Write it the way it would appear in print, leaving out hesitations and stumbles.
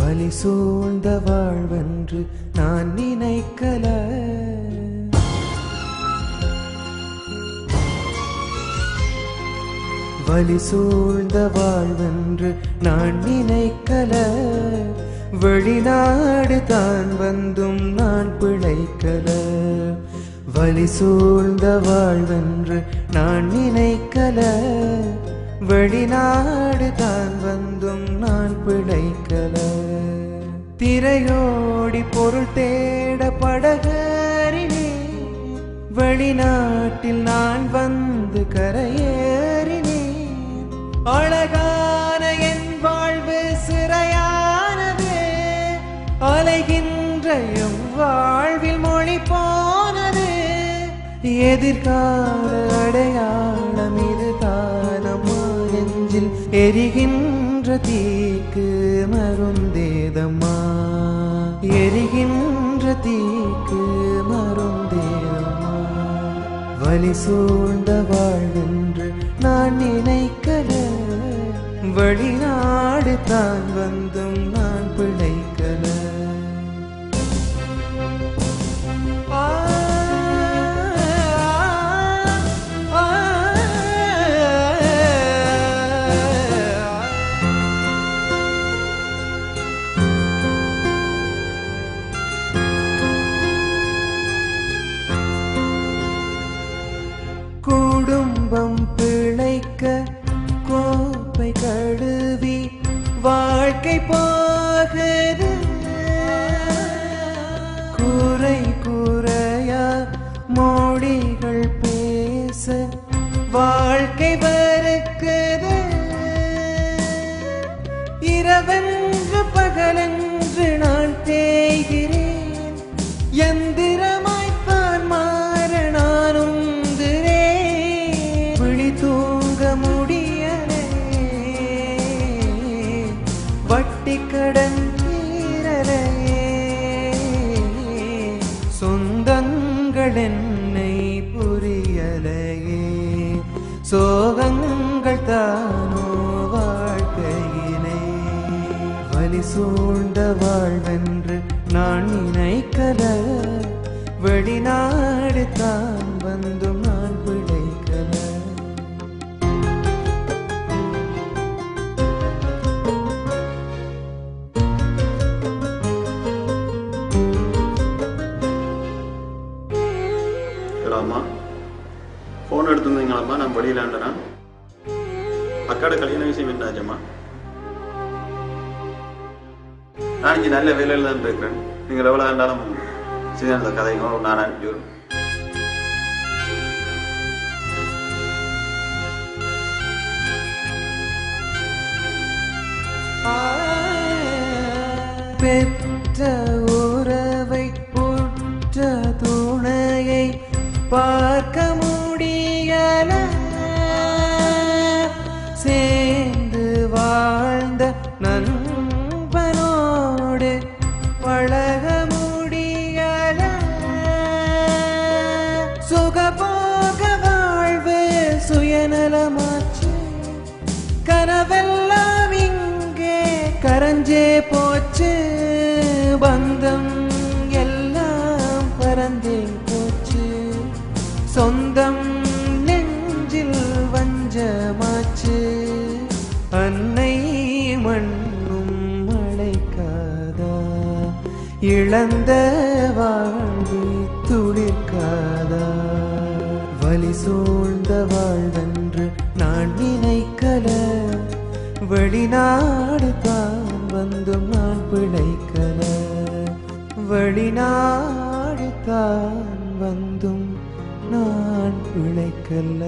வலி சூழ்ந்த வாழ்வென்று நான் நினைக்கல. வலி சூழ்ந்த வாழ்வென்று நான் நினைக்கல. வெளிநாடு தான் வந்தும் நான் பிழைக்கல. வலி சூழ்ந்த வாழ்வென்று நான் நினைக்கல. வெளிநாடு தான் வந்தும் நான் பிழைக்கல. திரையோடி பொருள் தேட படகேறினே. வெளிநாட்டில் நான் வந்து கரையேறினே. அழகான என் வாழ்வு சிறையானது. அலைகின்ற எம் வாழ்வில் மொழி போனது. எதிர்கால அடையாளம் இது தானம்மா. நெஞ்சில் எரிகின்ற தீக்கு மருந்தேதம்மா. எரிகின்ற தீக்கு மருந்தேதம்மா. வலி சூழ்ந்த வாழ்வென்று நான் நினைக்கல. வெளிநாடு தான் வந்தும் நான் பிழைக்கல. குடும்பம் பிழைக்க கோப்பை கழுவி வாழ்க்கை போகுது. குறை குறையா மொழிகள் பேச வாழ்க்கை வருக்குது. இரவென்று பகலென்று நான் தேய்கிறேன். எந்திரமாய்த்தான் மாற நானும் தூங்க முடியலே. வட்டி கடன் தீரலே. சொந்தங்கள் என்னை புரியலையே. சோகங்கள் தானோ வாழ்க்கையிலே. வலி சூழ்ந்த வாழ்வென்று நான் நினைக்கல. வெளிநாடு தான் வந்தும் நான் பிழைக்கல. அம்மா ஃபோன் எடுத்துருந்தீங்களாம்மா? நான் வெளியிலாண்டனா அக்காட கல்யாண விஷயம் என்னாச்சம்மா? நான் இங்கே நல்ல வேலையில் தான் இருக்கிறேன். நீங்கள் எவ்வளோ இருந்தாலும் சீதனத்தை கதைங்க நான் அனுப்பிச்சு. பெற்ற உறவை புற்ற துணையை பார்க்க முடியல. சேர்ந்து வாழ்ந்த நண்பனோடு பழக முடியல. சுகபோக வாழ்வு சுயநலமாச்சு. கனவெல்லாம் இங்கே கரஞ்சே போச்சு. பந்தம் எல்லாம் பறந்தே போச்சு. சொந்தம் நெஞ்சில் வஞ்சமாச்சு. அன்னை மண்ணும் அழைக்காதா. இழந்த வாழ்வு துளிர்க்காதா. வலி சூழ்ந்த வாழ்வென்று நான் நினைக்கல. வெளிநாடு தான் வந்தும் நான் பிழைக்கல. வெளிநாடு தான் வந்தும் நான் பிழைக்கல.